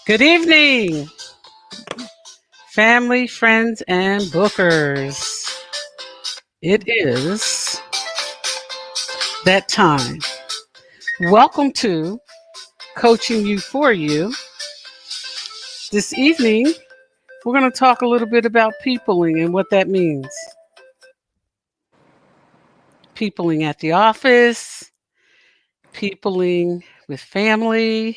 Good evening, family, friends, and bookers. It is that time. Welcome to Coaching You for You. This evening, we're going to talk a little bit about peopling and what that means. Peopling at the office, peopling with family,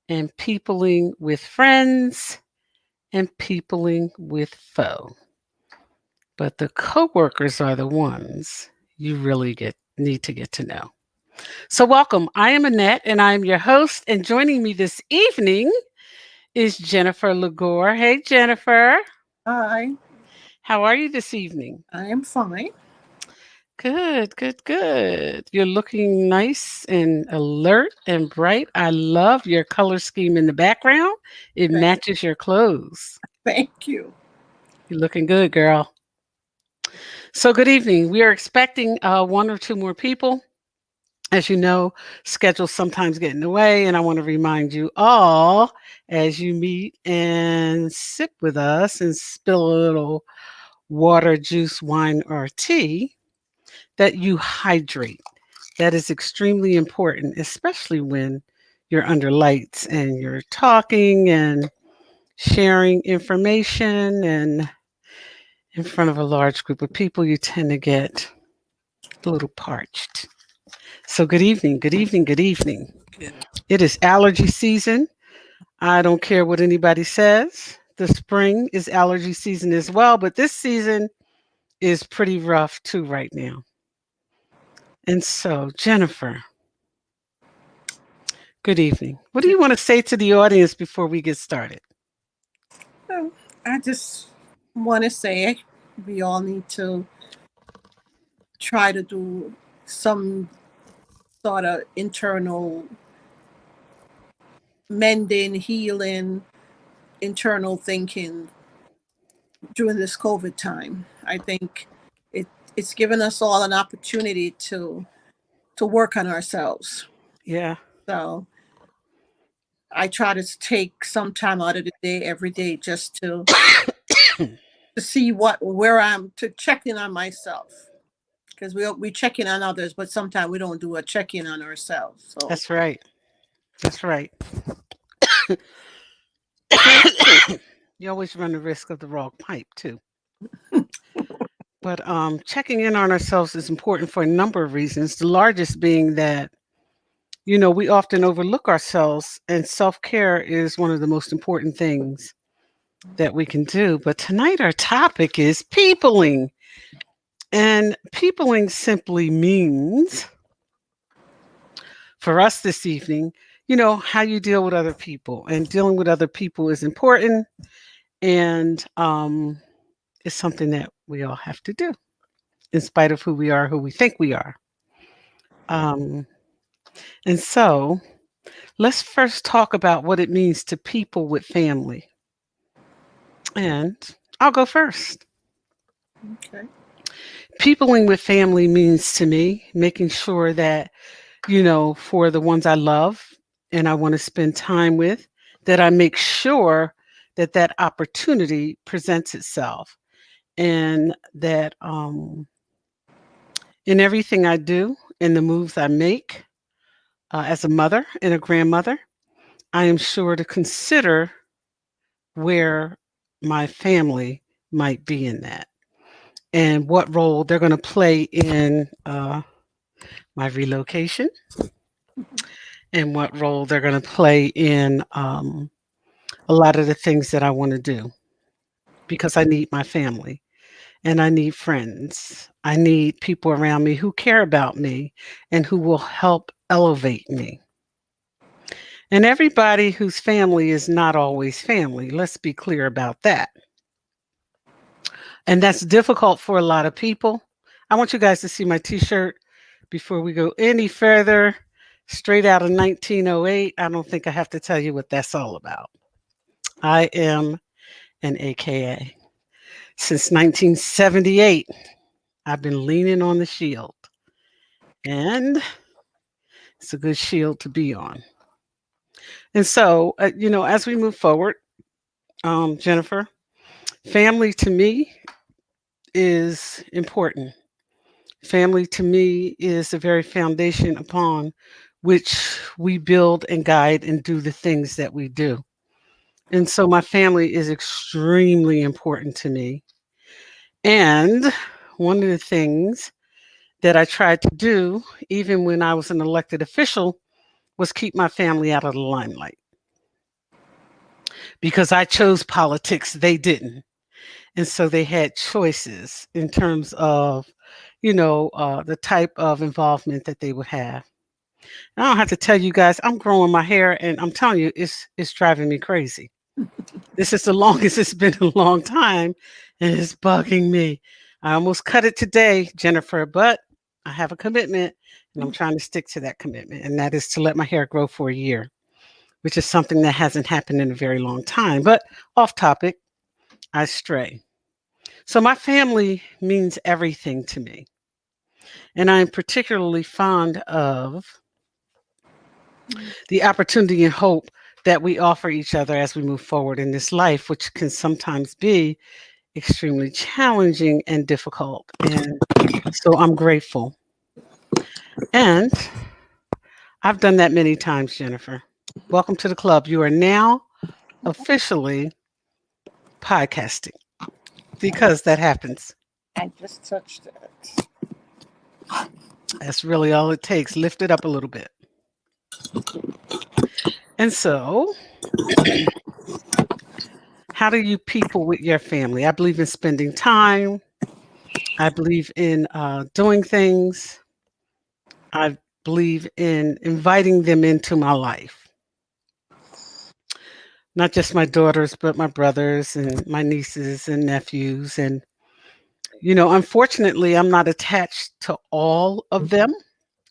and peopling with friends, and peopling with foe. But the coworkers are the ones you really need to get to know. So welcome. I am Annette and I am your host. And joining me this evening is Jennifer Lagore. Hey Jennifer. Hi, How are you this evening? I am fine. Good, good, good. You're looking nice and alert and bright. I love your color scheme in the background. It Thank, matches your clothes. thank you. You're looking good, girl. So good evening. We are expecting one or two more people. As you know, schedules sometimes get in the way, and I want to remind you all as you meet and sip with us and spill a little water, juice, wine, or tea, that you hydrate. That is extremely important, especially when you're under lights and you're talking and sharing information and in front of a large group of people, you tend to get a little parched. So, good evening, good evening, good evening. Good. It is allergy season. I don't care what anybody says. The spring is allergy season as well, but this season is pretty rough too right now. And so, Jennifer, good evening. What do you want to say to the audience before we get started? Well, I just want to say we all need to try to do some sort of internal mending, healing, internal thinking during this COVID time. I think it's given us all an opportunity to work on ourselves. Yeah. So I try to take some time out of the day every day just to see where I'm to check in on myself because we check in on others, but sometimes we don't do a check in on ourselves. So That's right. That's right. You always run the risk of the wrong pipe too. But checking in on ourselves is important for a number of reasons. The largest being that we often overlook ourselves, and self care is one of the most important things that we can do. But tonight, our topic is peopling. And peopling simply means, for us this evening, how you deal with other people. And dealing with other people is important. And it's something that we all have to do, in spite of who we are, who we think we are. Um, and so, let's first talk about what it means to people with family. And I'll go first. okay, Peopling with family means to me making sure that, for the ones I love and I want to spend time with, that I make sure that that opportunity presents itself and that in everything I do, in the moves I make as a mother and a grandmother, I am sure to consider where my family might be in that and what role they're going to play in my relocation and what role they're going to play in a lot of the things that I want to do because I need my family and I need friends. I need people around me who care about me and who will help elevate me. And everybody whose family is not always family. Let's be clear about that. And that's difficult for a lot of people. I want you guys to see my t-shirt before we go any further. Straight out of 1908. I don't think I have to tell you what that's all about. I am an AKA. Since 1978, I've been leaning on the shield. And it's a good shield to be on. And so, as we move forward, Jennifer, family to me is important. Family to me is the very foundation upon which we build and guide and do the things that we do. And so my family is extremely important to me. And one of the things that I tried to do, even when I was an elected official, was keep my family out of the limelight because I chose politics, they didn't. And so they had choices in terms of, the type of involvement that they would have. I don't have to tell you guys, I'm growing my hair and I'm telling you, it's driving me crazy. This is the longest it's been a long time and it's bugging me. I almost cut it today, Jennifer, but I have a commitment and I'm trying to stick to that commitment. And that is to let my hair grow for a year, which is something that hasn't happened in a very long time. But off topic, I stray. So my family means everything to me. And I'm particularly fond of the opportunity and hope that we offer each other as we move forward in this life, which can sometimes be extremely challenging and difficult. And so I'm grateful. And I've done that many times, Jennifer. Welcome to the club. You are now officially podcasting because that happens. I just touched it. That's really all it takes. Lift it up a little bit. And so, how do you people with your family? I believe in spending time. I believe in doing things. I believe in inviting them into my life. Not just my daughters, but my brothers and my nieces and nephews. And, unfortunately, I'm not attached to all of them.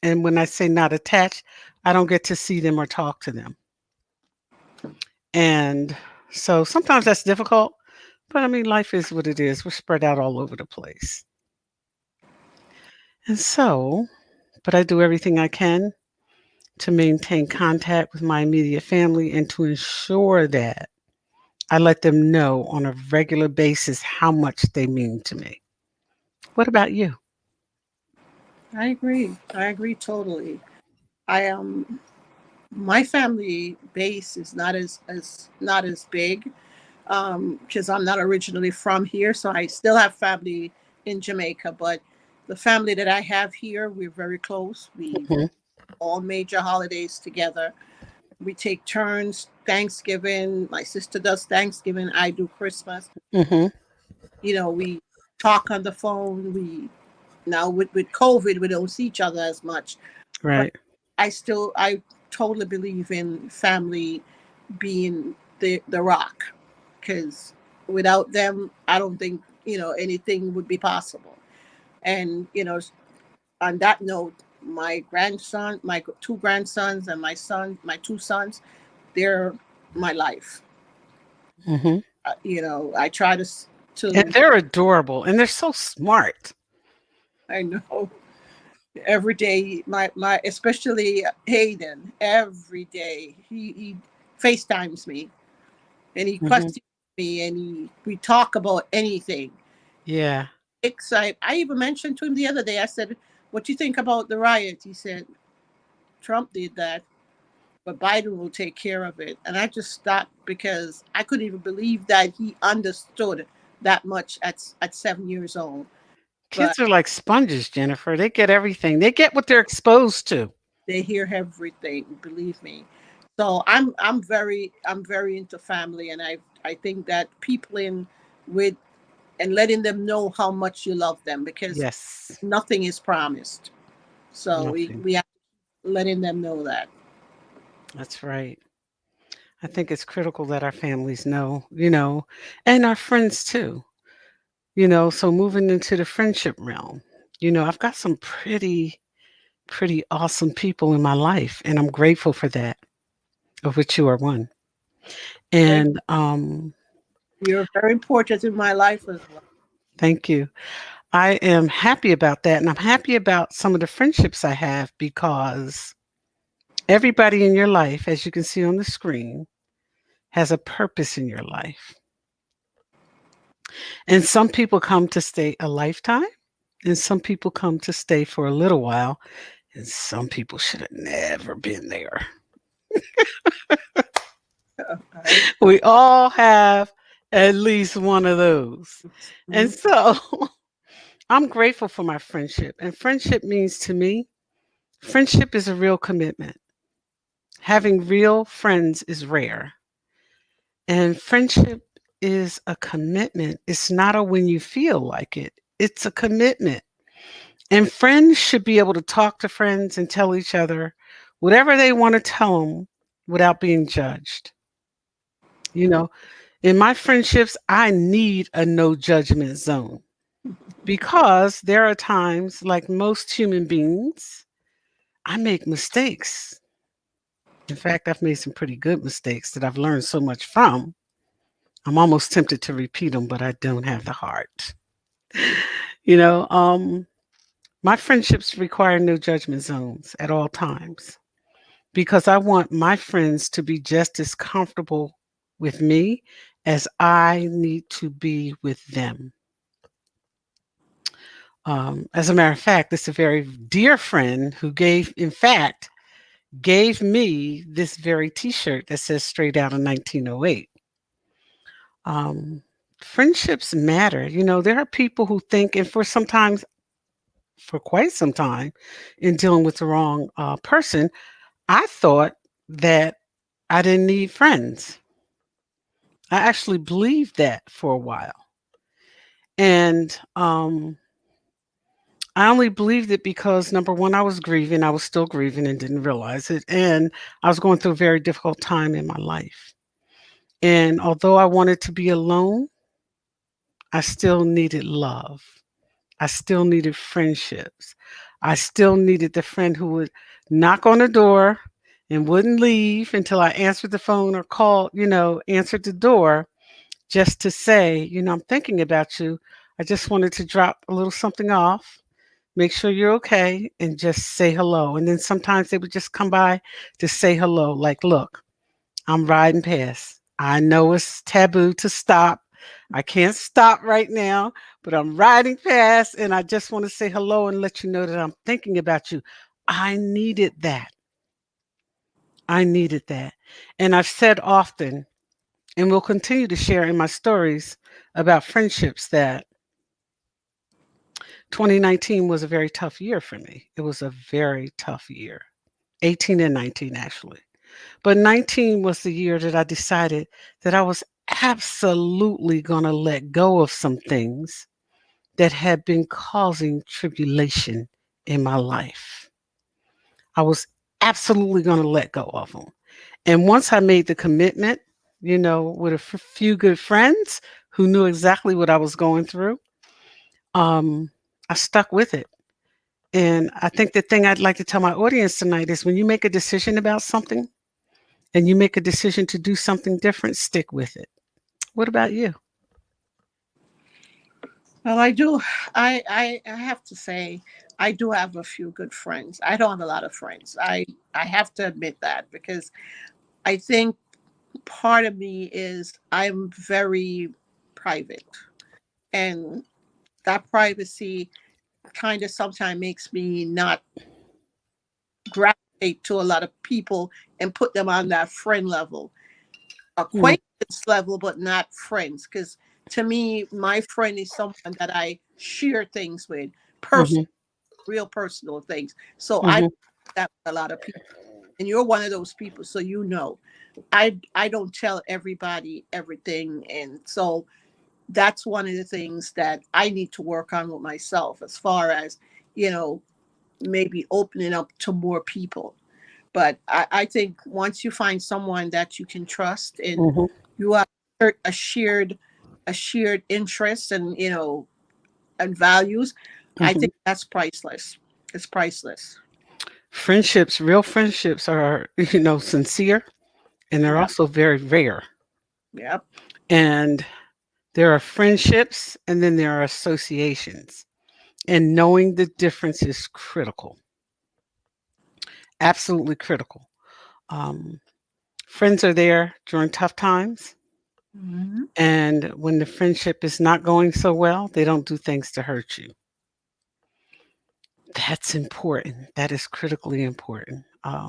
And when I say not attached, I don't get to see them or talk to them. And so sometimes that's difficult, but I mean, life is what it is. We're spread out all over the place. And so, but I do everything I can to maintain contact with my immediate family and to ensure that I let them know on a regular basis how much they mean to me. What about you? I agree. I agree totally. I my family base is not as big because I'm not originally from here, so I still have family in Jamaica. But the family that I have here, we're very close. We Mhm, all major holidays together. We take turns. Thanksgiving, my sister does Thanksgiving. I do Christmas. mhm, We talk on the phone. We now with COVID, we don't see each other as much. But right. I totally believe in family being the rock, because without them, I don't think anything would be possible. And on that note, my two grandsons, and my two sons, they're my life. Mhm. I try And to they're adorable and they're so smart. I know every day, my especially Hayden, every day he FaceTimes me and he Mhm. questions me, and we talk about anything. Yeah. I even mentioned to him the other day, I said, "What do you think about the riot?" He said, "Trump did that, but Biden will take care of it." And I just stopped because I couldn't even believe that he understood that much at 7 years old. But Kids are like sponges, Jennifer. They get everything. They get what they're exposed to. they hear everything, believe me. So I'm very into family, and I think that people in with and letting them know how much you love them, because Yes. nothing is promised. So Nothing. we have letting them know that. That's right. I think it's critical that our families know, and our friends too. So moving into the friendship realm, I've got some pretty awesome people in my life, and I'm grateful for that, of which you are one. Thank And You're very important in my life as well. thank you. I am happy about that, and I'm happy about some of the friendships I have because Everybody in your life, as you can see on the screen, has a purpose in your life. And some people come to stay a lifetime, and some people come to stay for a little while, and some people should have never been there. Right? We all have at least one of those. And Mhm. so I'm grateful for my friendship. And friendship means to me, friendship is a real commitment. Having real friends is rare. And friendship is a commitment. It's not a when you feel like it, it's a commitment. And friends should be able to talk to friends and tell each other whatever they want to tell them without being judged. You know, in my friendships, I need a no judgment zone because there are times, like most human beings, I make mistakes. In fact, I've made some pretty good mistakes that I've learned so much from. I'm almost tempted to repeat them, but I don't have the heart. You know, my friendships require no judgment zones at all times because I want my friends to be just as comfortable with me as I need to be with them. As a matter of fact, it's a very dear friend who in fact, gave me this very T-shirt that says "Straight Out of 1908." Um, Friendships matter. You know, there are people who think, and for quite some time, in dealing with the wrong person, I thought that I didn't need friends. I actually believed that for a while, and I only believed it because number one, I was grieving. I was still grieving and didn't realize it. And I was going through a very difficult time in my life. And although I wanted to be alone, I still needed love. I still needed friendships. I still needed the friend who would knock on the door and wouldn't leave until I answered the phone or called, answered the door just to say, I'm thinking about you. I just wanted to drop a little something off, make sure you're okay, and just say hello. And then sometimes they would just come by to say hello, like, look, I'm riding past. I know it's taboo to stop. I can't stop right now, but I'm riding past and I just want to say hello and let you know that I'm thinking about you. I needed that. I needed that. And I've said often, and will continue to share in my stories about friendships, that 2019 was a very tough year for me. It was a very tough year. 18 and 19, actually. But 19 was the year that I decided that I was absolutely going to let go of some things that had been causing tribulation in my life. I was absolutely going to let go of them. And once I made the commitment, with a few good friends who knew exactly what I was going through, I stuck with it. And I think the thing I'd like to tell my audience tonight is when you make a decision about something and you make a decision to do something different, stick with it. What about you? Well, I do. I have to say, I do have a few good friends. I don't have a lot of friends. I have to admit that because I think part of me is I'm very private, and that privacy kind of sometimes makes me not gravitate to a lot of people and put them on that friend level, Mm, acquaintance level, but not friends. Because to me, my friend is someone that I share things with, person, mhm, real personal things. So I do mhm, that with a lot of people, and you're one of those people. So I don't tell everybody everything, and so that's one of the things that I need to work on with myself, as far as you know, maybe opening up to more people. But I think once you find someone that you can trust and mhm, you have a shared interest and and values, I mhm. think that's priceless. It's priceless. Friendships, real friendships are, sincere, and they're Yeah. also very rare. Yep. And there are friendships and then there are associations. And knowing the difference is critical, absolutely critical. Um, Friends are there during tough times. Mhm. And when the friendship is not going so well, they don't do things to hurt you. That's important. That is critically important. I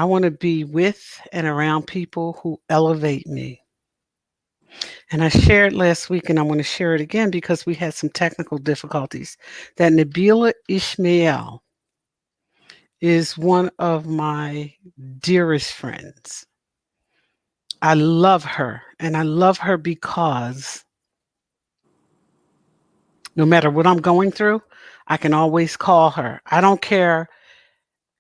want to be with and around people who elevate me. And I shared last week, and I want to share it again because we had some technical difficulties, that Nabila Ishmael is one of my dearest friends. I love her, and I love her because no matter what I'm going through, I can always call her. I don't care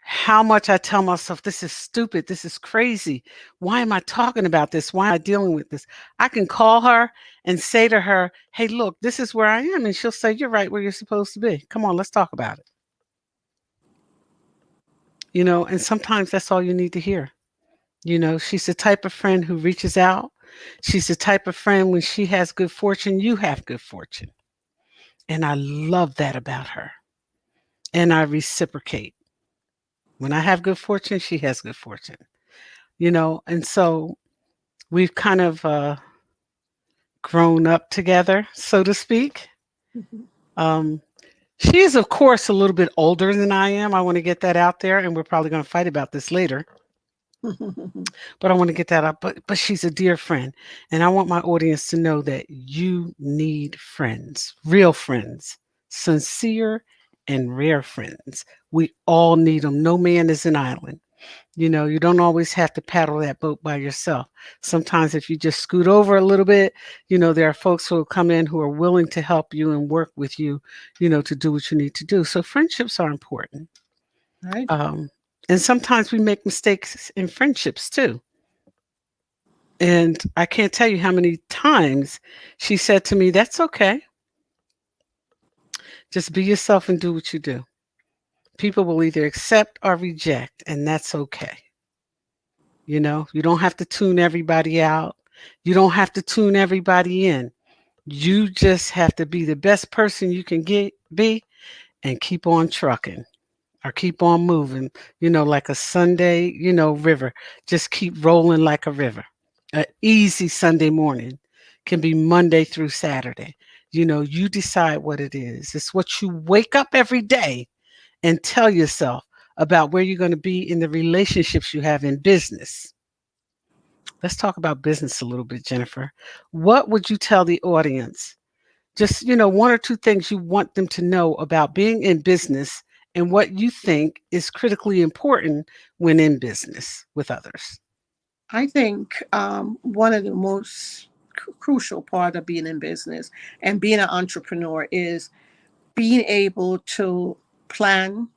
how much I tell myself, this is stupid, this is crazy. Why am I talking about this? Why am I dealing with this? I can call her and say to her, hey, look, this is where I am. And she'll say, you're right where you're supposed to be. Come on, let's talk about it. And sometimes that's all you need to hear. She's the type of friend who reaches out. She's the type of friend when she has good fortune, you have good fortune. And I love that about her. And I reciprocate. When I have good fortune, she has good fortune. And so we've kind of grown up together, so to speak. Um, she is, of course, a little bit older than I am. I want to get that out there, and we're probably going to fight about this later. But I want to get that up. But she's a dear friend, and I want my audience to know that you need friends, real friends, sincere and rare friends. We all need them. No man is an island. You don't always have to paddle that boat by yourself. Sometimes if you just scoot over a little bit, there are folks who will come in who are willing to help you and work with you, to do what you need to do. So friendships are important. Right. And sometimes we make mistakes in friendships too. And I can't tell you how many times she said to me, that's okay. Just be yourself and do what you do. People will either accept or reject, and that's okay. You don't have to tune everybody out. You don't have to tune everybody in. You just have to be the best person you can be and keep on trucking or keep on moving, like a Sunday, river. Just keep rolling like a river. An easy Sunday morning can be Monday through Saturday. You decide what it is. It's what you wake up every day and tell yourself about where you're going to be in the relationships you have in business. Let's talk about business a little bit, Jennifer. What would you tell the audience? Just, one or two things you want them to know about being in business and what you think is critically important when in business with others. I think one of the most crucial part of being in business and being an entrepreneur is being able to plan,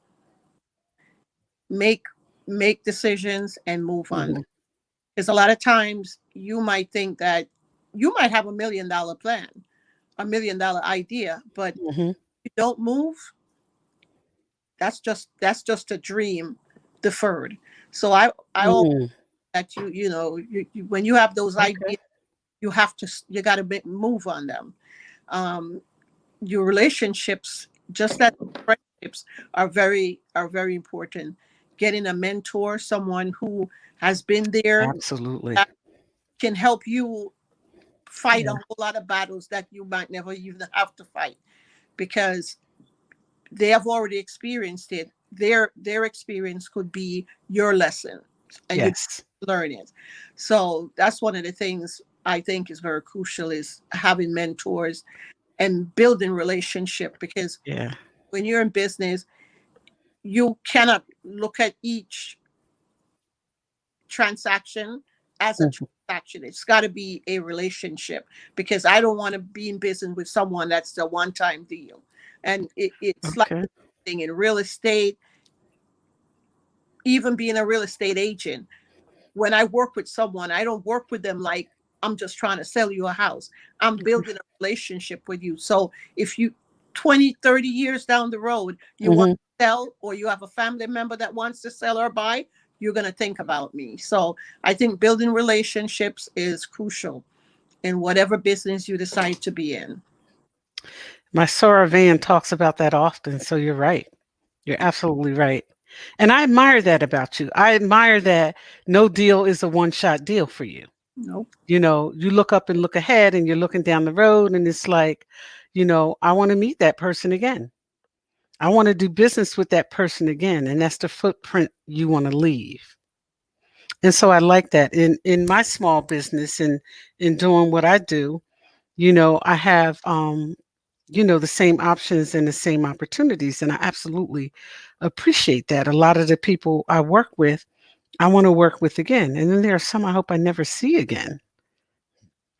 make make decisions, and move on. Mhm, Because a lot of times you might think that you might have $1 million plan, $1 million idea, but mhm, you don't move. That's just a dream deferred. So I always mm, that when you have those okay. ideas, you got to move on them. Um, your relationships, just as friendships, are very important. Getting a mentor, someone who has been there, Absolutely. that can help you fight a Yeah. whole lot of battles that you might never even have to fight, because they have already experienced it. Their experience could be your lesson, and you Yes. learn it. So that's one of the things I think is very crucial, is having mentors and building relationship, because Yeah. when you're in business, you cannot look at each transaction as a Mhm. transaction. It's got to be a relationship, because I don't want to be in business with someone that's a one-time deal. And it's like Okay. thing in real estate, even being a real estate agent. When I work with someone, I don't work with them like I'm just trying to sell you a house. I'm building a relationship with you. So if you 20, 30 years down the road, you want Mhm. to sell, or you have a family member that wants to sell or buy, you're going to think about me. So I think building relationships is crucial in whatever business you decide to be in. My Sora Van talks about that often. So you're right. You're absolutely right. And I admire that about you. I admire that no deal is a one-shot deal for you. Nope. You know, you look up and look ahead and you're looking down the road and it's like, I want to meet that person again. I want to do business with that person again. And that's the footprint you want to leave. And so I like that in my small business and in doing what I do, I have the same options and the same opportunities. And I absolutely appreciate that. A lot of the people I work with, I want to work with again. And then there are some I hope I never see again.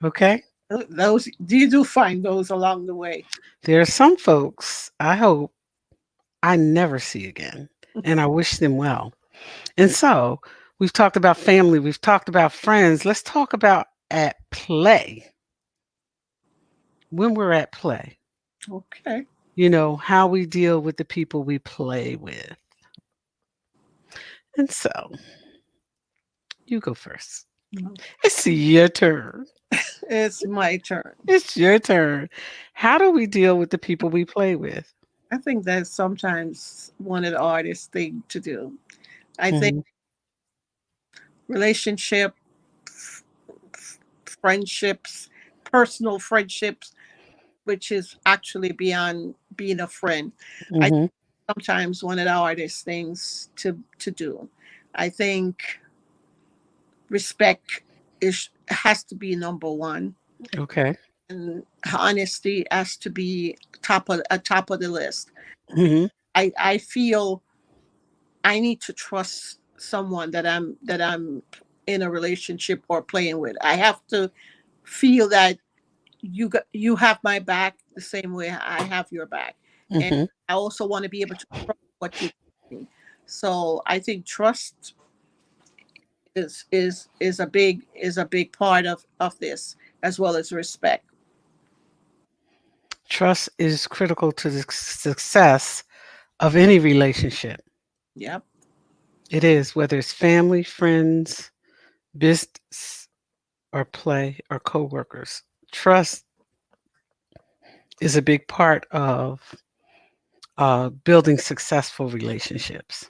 Okay. Those you do find those along the way. There are some folks I hope I never see again. And I wish them well. And so we've talked about family, we've talked about friends. Let's talk about at play. When we're at play, Okay. how we deal with the people we play with. And so you go first. No. It's your turn. It's my turn. It's your turn. How do we deal with the people we play with? I think that's sometimes one of the hardest thing to do. I think Mhm. relationship, friendships, personal friendships, which is actually beyond being a friend. I think Mhm. sometimes one of the hardest things to do. I think respect has to be number one, Okay. and honesty has to be top of the list. Mhm. I feel I need to trust someone that I'm in a relationship or playing with. I have to feel that you have my back the same way I have your back, and Mhm. I also want to be able to trust what you tell me. So I think trust is a big part of this, as well as respect. Trust is critical to the success of any relationship. Yep. It is, whether it's family, friends, business, or play, or coworkers. Trust is a big part of building successful relationships.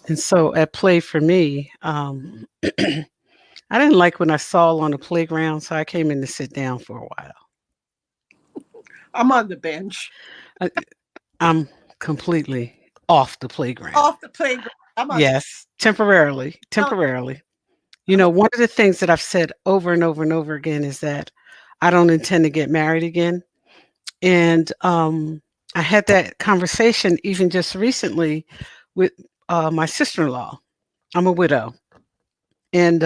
And so at play for me, I didn't like when I saw on the playground, so I came in to sit down for a while. I'm on the bench. I, I'm completely off the playground. Off the playground. I'm on the Yes, temporarily, I'm, temporarily. I'm One of the things that I've said over and over and over again is that I don't intend to get married again. And I had that conversation even just recently with my sister in law. I'm a widow. And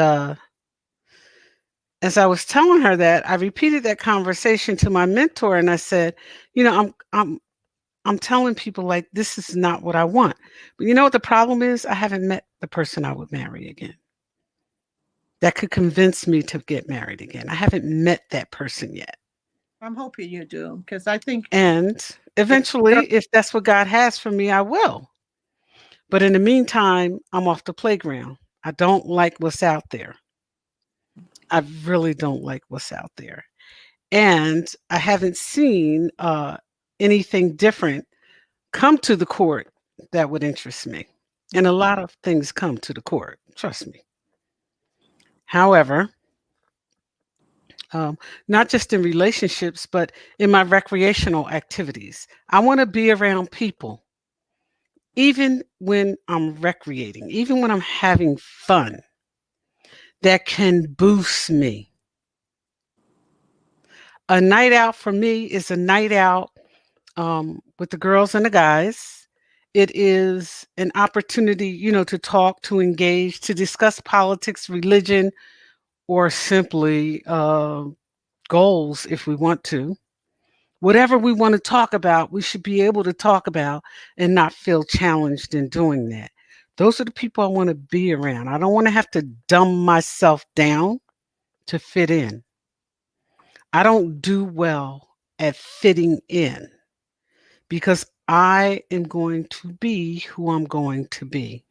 as I was telling her that, I repeated that conversation to my mentor and I said, I'm telling people like this is not what I want. But you know what the problem is? I haven't met the person I would marry again. That could convince me to get married again. I haven't met that person yet. I'm hoping you do, because I think And if you're eventually, if that's what God has for me, I will. But in the meantime, I'm off the playground. I don't like what's out there. I really don't like what's out there. And I haven't seen anything different come to the court that would interest me. And a lot of things come to the court, trust me. However, um, not just in relationships, but in my recreational activities, I want to be around people, even when I'm recreating, even when I'm having fun, that can boost me. A night out for me is a night out with the girls and the guys. It is an opportunity, to talk, to engage, to discuss politics, religion, or simply goals if we want to. Whatever we want to talk about, we should be able to talk about and not feel challenged in doing that. Those are the people I want to be around. I don't want to have to dumb myself down to fit in. I don't do well at fitting in because I am going to be who I'm going to be.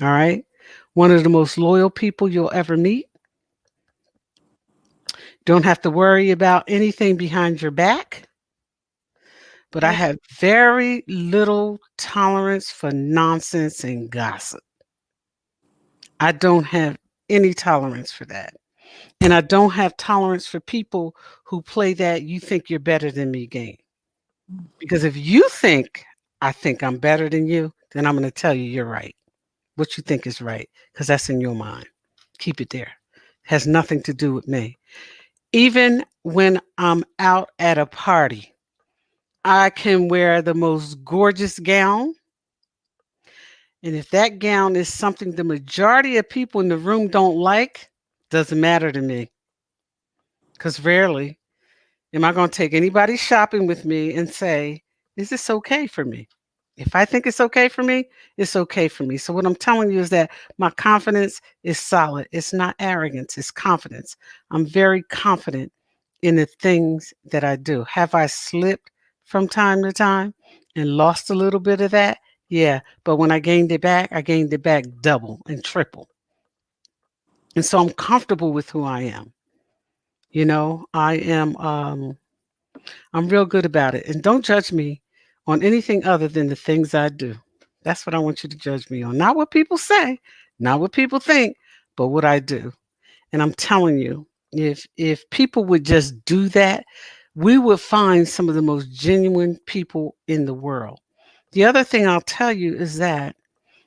All right. One of the most loyal people you'll ever meet. Don't have to worry about anything behind your back. but I Oh, have very little tolerance for nonsense and gossip. I don't have any tolerance for that. And I don't have tolerance for people who play that "you think you're better than me" game. Because if you think I'm better than you, then I'm going to tell you you're right. What you think is right, because that's in your mind. Keep it there. Has nothing to do with me. Even when I'm out at a party, I can wear the most gorgeous gown. And if that gown is something the majority of people in the room don't like, doesn't matter to me. Because rarely am I going to take anybody shopping with me and say, is this okay for me? If I think it's okay for me, it's okay for me. So what I'm telling you is that my confidence is solid. It's not arrogance, it's confidence. I'm very confident in the things that I do. Have I slipped from time to time and lost a little bit of that? Yeah, but when I gained it back, I gained it back double and triple. And so I'm comfortable with who I am. I'm real good about it. And don't judge me on anything other than the things I do. That's what I want you to judge me on. Not what people say, not what people think, but what I do. And I'm telling you, if people would just do that, we would find some of the most genuine people in the world. The other thing I'll tell you is that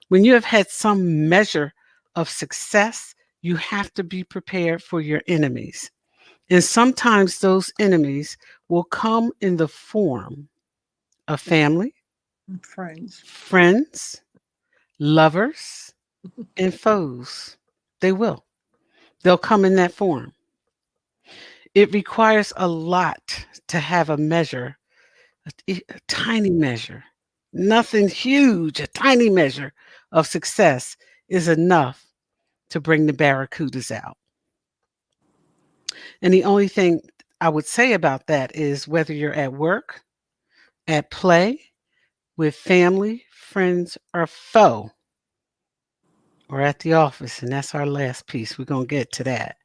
when you have had some measure of success, you have to be prepared for your enemies. And sometimes those enemies will come in the form of family, friends. friends, lovers, and foes. They will. They'll come in that form. It requires a lot to have a measure, a tiny measure, nothing huge, a tiny measure of success is enough to bring the barracudas out. And the only thing I would say about that is whether you're at work, at play, with family, friends, or foe, or at the office, and that's our last piece. We're going to get to that.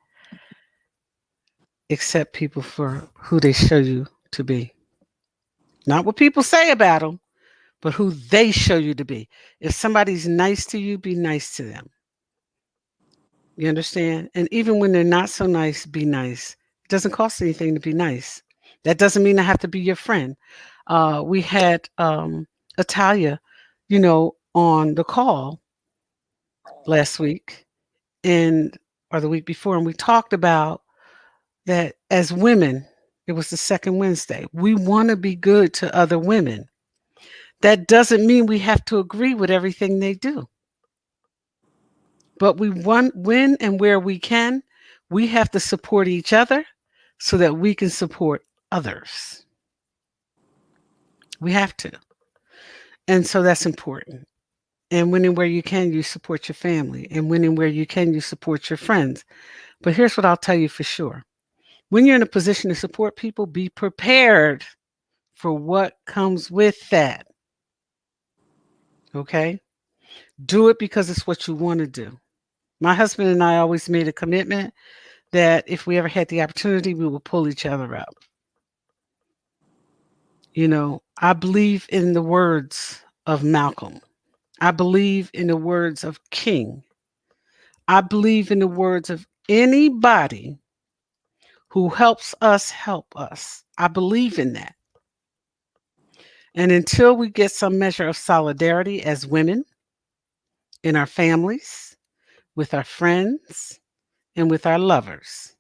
Accept people for who they show you to be. Not what people say about them, but who they show you to be. If somebody's nice to you, be nice to them. You understand? And even when they're not so nice, be nice. It doesn't cost anything to be nice. That doesn't mean I have to be your friend. We had Italia, on the call last week and or the week before, and we talked about that as women. It was the second Wednesday. We want to be good to other women. That doesn't mean we have to agree with everything they do. But we want when and where we can, we have to support each other so that we can support others. We have to. And so that's important. And when and where you can, you support your family. And when and where you can, you support your friends. But here's what I'll tell you for sure. When you're in a position to support people, be prepared for what comes with that. Okay? Do it because it's what you want to do. My husband and I always made a commitment that if we ever had the opportunity, we would pull each other up. I believe in the words of Malcolm. I believe in the words of King. I believe in the words of anybody who helps us help us. I believe in that. And until we get some measure of solidarity as women in our families, with our friends, and with our lovers,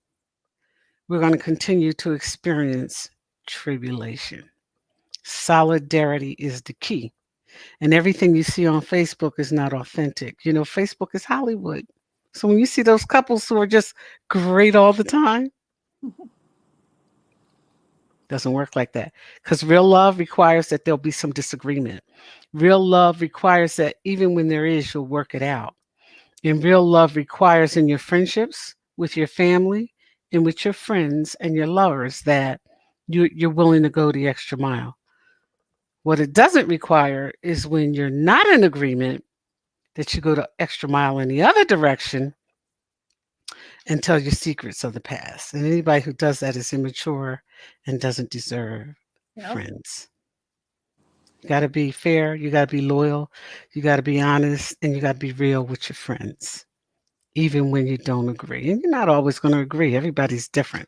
we're going to continue to experience tribulation. Solidarity is the key. And everything you see on Facebook is not authentic. Facebook is Hollywood. So when you see those couples who are just great all the time, doesn't work like that. Because real love requires that there'll be some disagreement. Real love requires that even when there is, you'll work it out. And real love requires in your friendships, with your family, and with your friends and your lovers that you're willing to go the extra mile. What it doesn't require is when you're not in agreement that you go the extra mile in the other direction and tell your secrets of the past. And anybody who does that is immature and doesn't deserve Yep. friends. You got to be fair, you got to be loyal, you got to be honest, and you got to be real with your friends, even when you don't agree. And you're not always going to agree, everybody's different.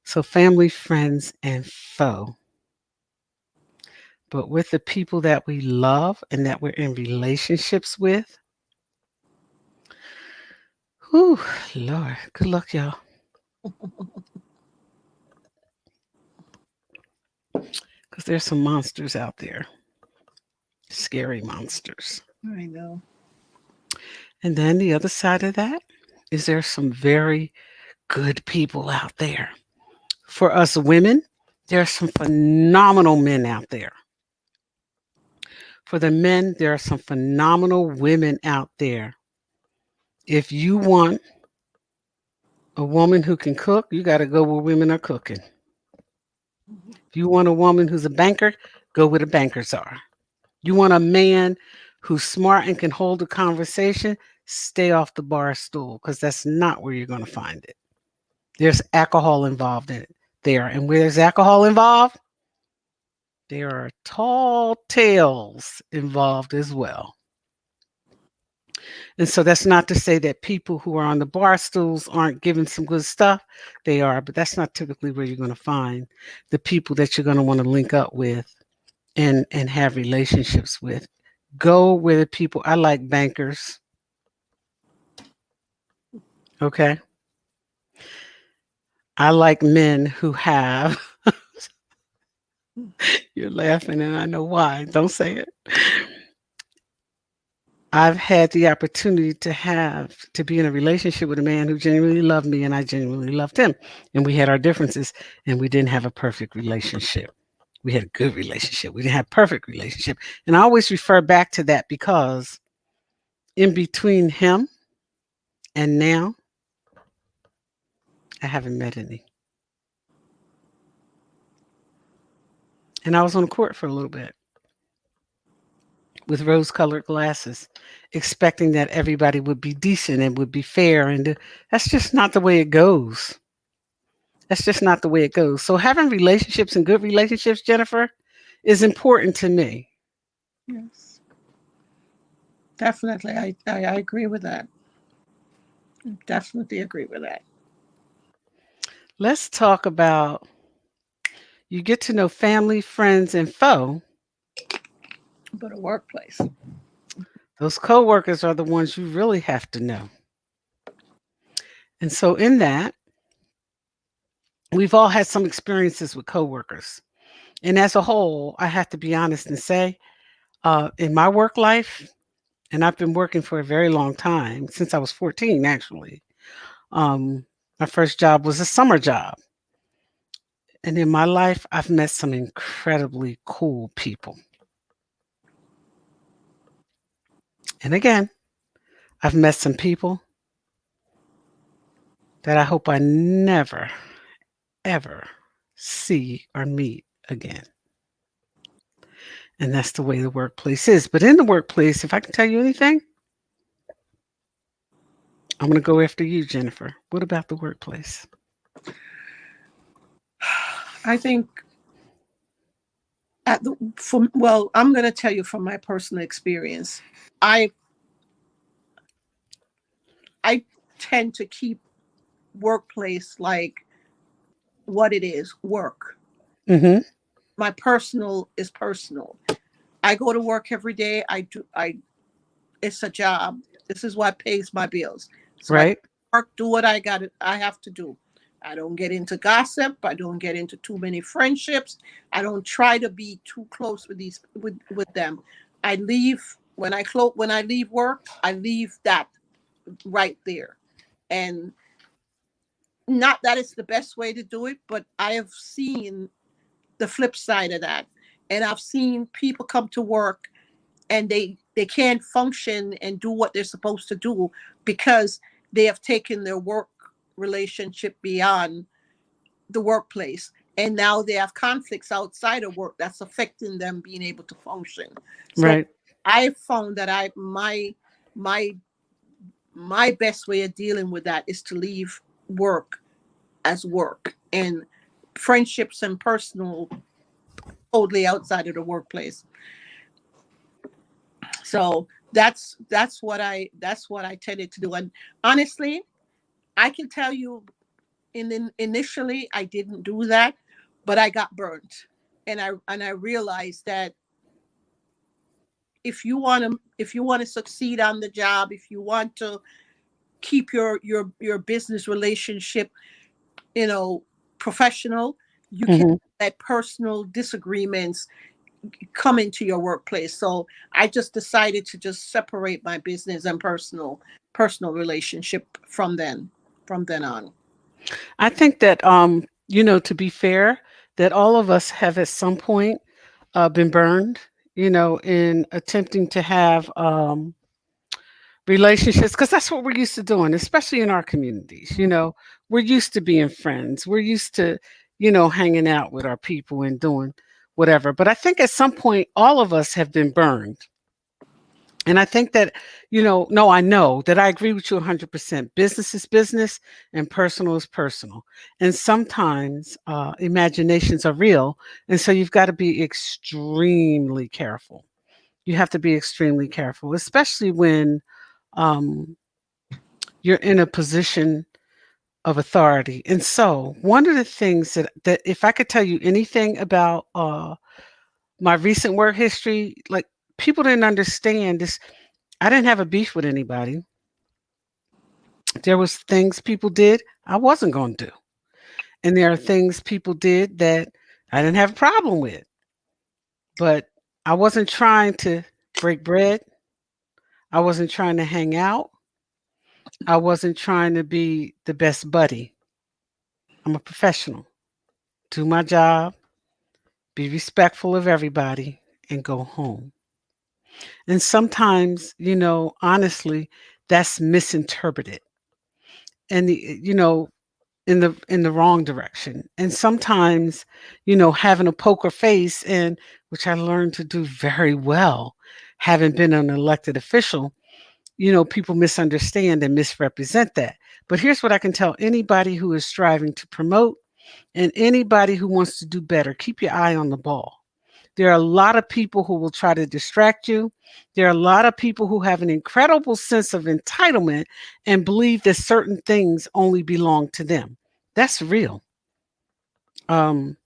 So, family, friends, and foe. But with the people that we love and that we're in relationships with, whew, Lord, good luck, y'all. Because there's some monsters out there, scary monsters. I know. And then the other side of that is there's some very good people out there. For us women, there are some phenomenal men out there. For the men, there are some phenomenal women out there. If you want a woman who can cook, you got to go where women are cooking. If you want a woman who's a banker, go where the bankers are. You want a man who's smart and can hold a conversation, stay off the bar stool because that's not where you're going to find it. There's alcohol involved in it there. And where there's alcohol involved, there are tall tales involved as well. And so that's not to say that people who are on the bar stools aren't giving some good stuff. They are, but that's not typically where you're going to find the people that you're going to want to link up with and have relationships with. Go where the people, I like bankers. Okay. I like men who have, you're laughing and I know why. Don't say it. I've had the opportunity to be in a relationship with a man who genuinely loved me and I genuinely loved him. And we had our differences and we didn't have a perfect relationship. We had a good relationship. We didn't have a perfect relationship. And I always refer back to that because in between him and now, I haven't met any. And I was on the court for a little bit with rose-colored glasses, expecting that everybody would be decent and would be fair. And that's just not the way it goes. That's just not the way it goes. So having relationships and good relationships, Jennifer, is important to me. Yes. Definitely. I agree with that. Definitely agree with that. Let's talk about you get to know family, friends, and foe. But a workplace. Those coworkers are the ones you really have to know. And so in that, we've all had some experiences with coworkers. And as a whole, I have to be honest and say, in my work life, and I've been working for a very long time, since I was 14, actually. My first job was a summer job. And in my life, I've met some incredibly cool people. And again, I've met some people that I hope I never, ever see or meet again. And that's the way the workplace is. But in the workplace, if I can tell you anything, I'm going to go after you, Jennifer. What about the workplace? I think I'm going to tell you from my personal experience. I I tend to keep workplace like what it is, work. Mm-hmm. My personal is personal. I go to work every day. I it's a job. This is what pays my bills. So I Right? work, do what I have to do. I don't get into gossip. I don't get into too many friendships. I don't try to be too close with them. I leave when I leave work, I leave that right there. And not that it's the best way to do it, but I have seen the flip side of that. And I've seen people come to work and they can't function and do what they're supposed to do because they have taken their work relationship beyond the workplace, and now they have conflicts outside of work that's affecting them being able to function. So Right. I found that my my best way of dealing with that is to leave work as work, and friendships and personal totally outside of the workplace. So that's what I tended to do. And honestly, I can tell you, initially I didn't do that, but I got burnt, and I realized that if you want to succeed on the job, if you want to keep your business relationship, you know, professional, you can't Mhm. let personal disagreements come into your workplace. So I just decided to just separate my business and personal relationship from then on. I think that, to be fair, that all of us have at some point been burned, in attempting to have relationships, because that's what we're used to doing, especially in our communities. We're used to being friends. We're used to, hanging out with our people and doing whatever. But I think at some point, all of us have been burned. And I think that, no, I know that I agree with you 100%. Business is business and personal is personal. And sometimes imaginations are real. And so you've got to be extremely careful. You have to be extremely careful, especially when um, you're in a position of authority. And so one of the things that if I could tell you anything about my recent work history, like people didn't understand this. I didn't have a beef with anybody. There was things people did I wasn't going to do. And there are things people did that I didn't have a problem with. But I wasn't trying to break bread. I wasn't trying to hang out. I wasn't trying to be the best buddy. I'm a professional. Do my job, be respectful of everybody, and go home. And sometimes, honestly, that's misinterpreted. And in the wrong direction. And sometimes, having a poker face, and which I learned to do very well, having been an elected official, people misunderstand and misrepresent that. But here's what I can tell anybody who is striving to promote and anybody who wants to do better: keep your eye on the ball. There are a lot of people who will try to distract you. There are a lot of people who have an incredible sense of entitlement and believe that certain things only belong to them. That's real. Um,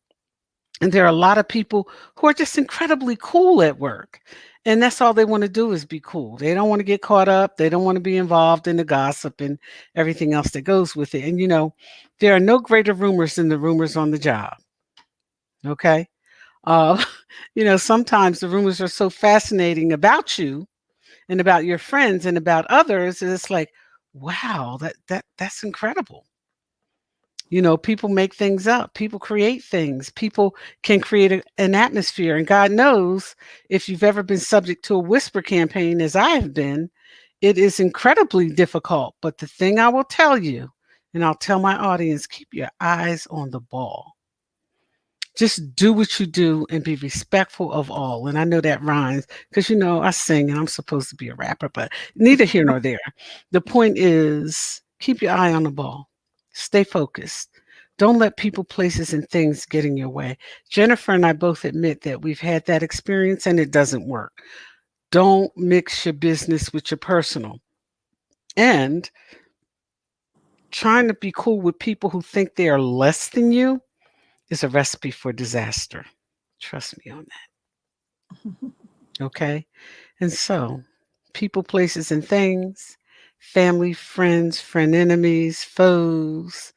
and there are a lot of people who are just incredibly cool at work. And that's all they want to do is be cool. They don't want to get caught up. They don't want to be involved in the gossip and everything else that goes with it. And, there are no greater rumors than the rumors on the job. Okay. Uh, sometimes the rumors are so fascinating about you and about your friends and about others, and it's like, wow, that's incredible. People make things up. People create things. People can create an atmosphere. And God knows, if you've ever been subject to a whisper campaign, as I have been, it is incredibly difficult. But the thing I will tell you, and I'll tell my audience, keep your eyes on the ball. Just do what you do and be respectful of all. And I know that rhymes because, I sing and I'm supposed to be a rapper, but neither here nor there. The point is, keep your eye on the ball. Stay focused. Don't let people, places, and things get in your way. Jennifer and I both admit that we've had that experience and it doesn't work. Don't mix your business with your personal. And trying to be cool with people who think they are less than you is a recipe for disaster. Trust me on that. Okay. And so, people, places, and things, family, friends, friend enemies, foes,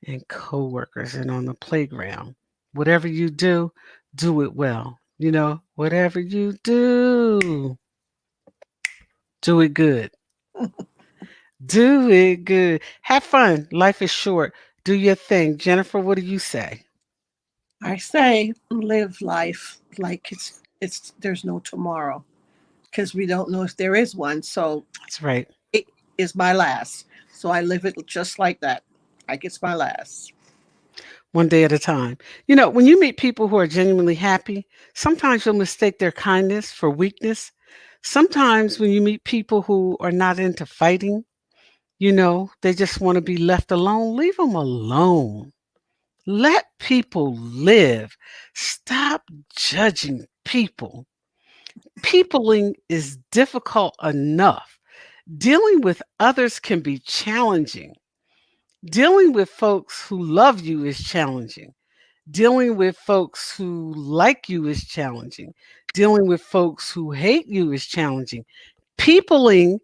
and coworkers, and on the playground. Whatever you do it well. Whatever you do it good. Do it good. Have fun. Life is short. Do your thing. Jennifer, what do you say? I say live life like it's there's no tomorrow, because we don't know if there is one. So That's right. it is my last. So I live it just like that. Like it's my last. One day at a time. When you meet people who are genuinely happy, sometimes you'll mistake their kindness for weakness. Sometimes when you meet people who are not into fighting, they just want to be left alone, leave them alone. Let people live. Stop judging people. Peopling is difficult enough. Dealing with others can be challenging. Dealing with folks who love you is challenging. Dealing with folks who like you is challenging. Dealing with folks who hate you is challenging. Peopling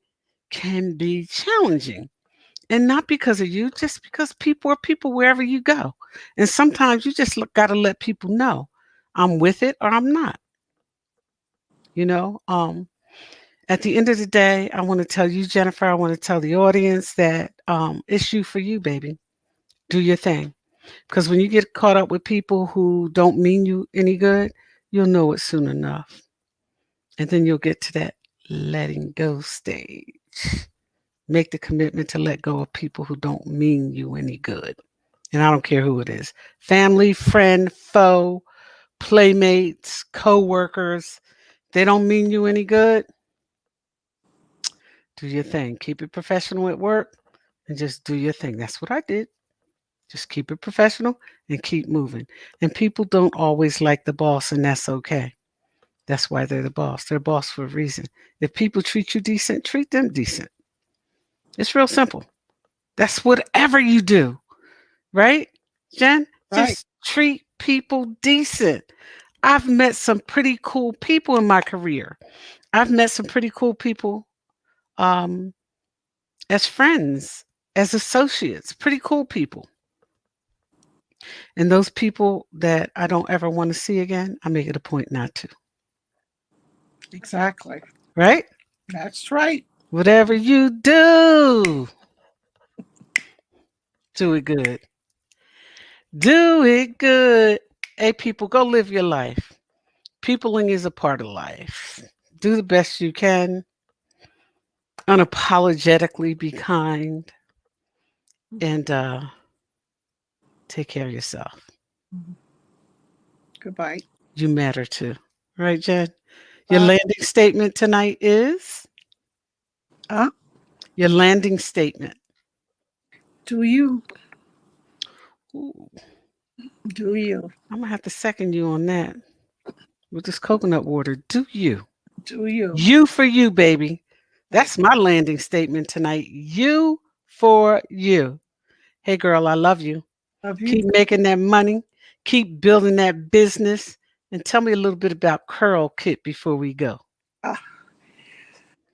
can be challenging. And not because of you, just because people are people wherever you go. And sometimes you just got to let people know I'm with it or I'm not. You know, at the end of the day, I want to tell you, Jennifer, I want to tell the audience that it's you for you, baby. Do your thing. Because when you get caught up with people who don't mean you any good, you'll know it soon enough. And then you'll get to that letting go stage. Make the commitment to let go of people who don't mean you any good. And I don't care who it is, family, friend, foe, playmates, co-workers. They don't mean you any good. Do your thing. Keep it professional at work and just do your thing. That's what I did. Just keep it professional and keep moving. And people don't always like the boss, and that's okay. That's why they're the boss. They're boss for a reason. If people treat you decent, treat them decent. It's real simple. That's whatever you do, right, Jen? Right. Just treat people decent. I've met some pretty cool people in my career. I've met some pretty cool people um, as friends, as associates, pretty cool people. And those people that I don't ever want to see again, I make it a point not to. Exactly. Right? That's right. Whatever you do, do it good. Do it good. Hey, people, go live your life. Peopling is a part of life. Do the best you can. Unapologetically be kind. And take care of yourself. Goodbye. You matter too. Right, Jen? Your Bye. landing statement tonight is? Huh? Your landing statement. Do you? Ooh, Do you? I'm going to have to second you on that with this coconut water. Do you? Do you? You for you, baby. That's my landing statement tonight. You for you. Hey, girl, I love you. Love you. Keep making that money. Keep building that business. And tell me a little bit about Curl Kit before we go.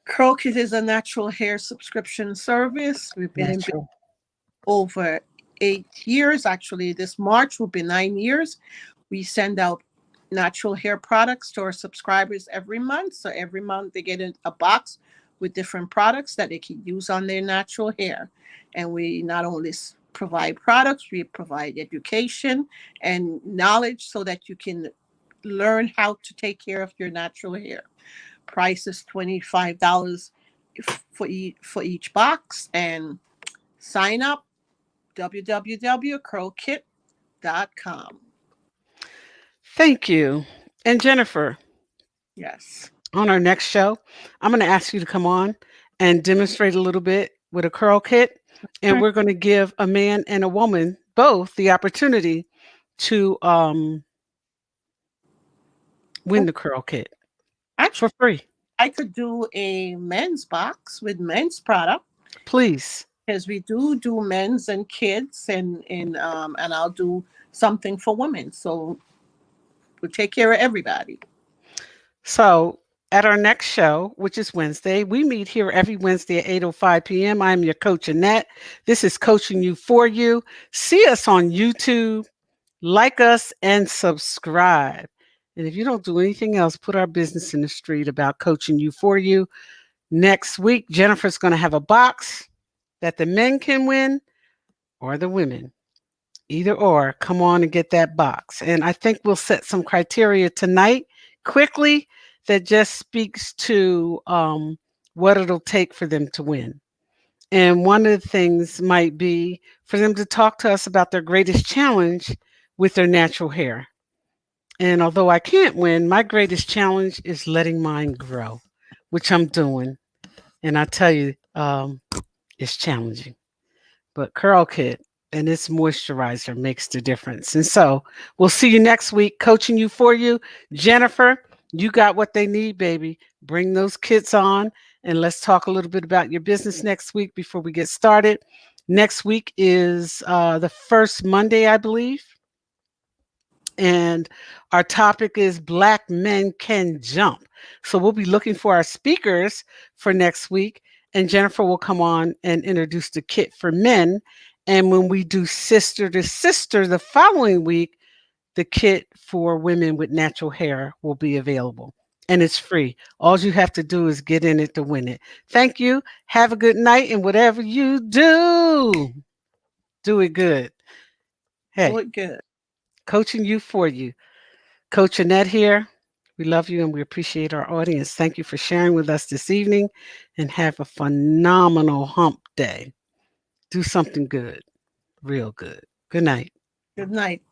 Curl Kit is a natural hair subscription service. We've been in Natural. over 8 years. Actually, this March will be 9 years. We send out natural hair products to our subscribers every month. So every month they get a box with different products that they can use on their natural hair. And we not only provide products, we provide education and knowledge so that you can learn how to take care of your natural hair. Price is $25 for each box, and sign up www.curlkit.com. Thank you. And Jennifer, Yes. on our next show, I'm going to ask you to come on and demonstrate a little bit with a curl kit. And Okay. we're going to give a man and a woman both the opportunity to win the curl kit Actually, for free. I could do a men's box with men's product Please. because we do men's and kids, and I'll do something for women. So we'll take care of everybody. So at our next show, which is Wednesday, we meet here every Wednesday at 8:05 p.m. I'm your coach, Annette. This is Coaching You for You. See us on YouTube, like us, and subscribe. And if you don't do anything else, put our business in the street about coaching you for you. Next week, Jennifer's going to have a box that the men can win or the women. Either or, come on and get that box. And I think we'll set some criteria tonight quickly that just speaks to what it'll take for them to win. And one of the things might be for them to talk to us about their greatest challenge with their natural hair. And although I can't win, my greatest challenge is letting mine grow, which I'm doing. And I tell you, it's challenging. But Curl Kit and its moisturizer makes the difference. And so we'll see you next week, coaching you for you. Jennifer, you got what they need, baby. Bring those kids on, and let's talk a little bit about your business next week before we get started. Next week is the first Monday, I believe. And our topic is Black Men Can Jump. So we'll be looking for our speakers for next week. And Jennifer will come on and introduce the kit for men. And when we do sister to sister the following week, the kit for women with natural hair will be available. And it's free. All you have to do is get in it to win it. Thank you. Have a good night. And whatever you do it good. Hey, Do it good. coaching you for you. Coach Annette here. We love you and we appreciate our audience. Thank you for sharing with us this evening, and have a phenomenal hump day. Do something good, real good. Good night. Good night.